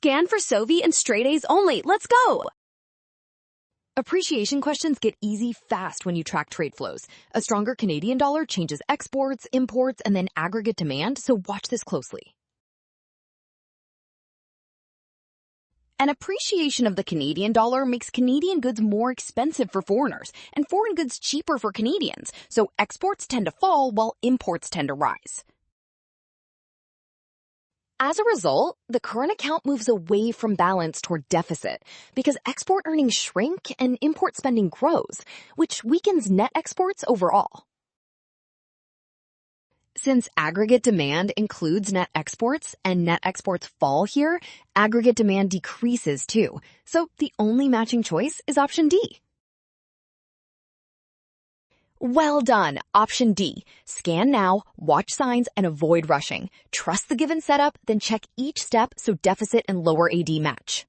Scan for Sovi and straight A's only. Let's go! Appreciation questions get easy fast when you track trade flows. A stronger Canadian dollar changes exports, imports, and then aggregate demand, so watch this closely. An appreciation of the Canadian dollar makes Canadian goods more expensive for foreigners and foreign goods cheaper for Canadians, so exports tend to fall while imports tend to rise. As a result, the current account moves away from balance toward deficit because export earnings shrink and import spending grows, which weakens net exports overall. Since aggregate demand includes net exports and net exports fall here, aggregate demand decreases too. So the only matching choice is option D. Well done, option D. Scan now, watch signs, and avoid rushing. Trust the given setup, then check each step so deficit and lower AD match.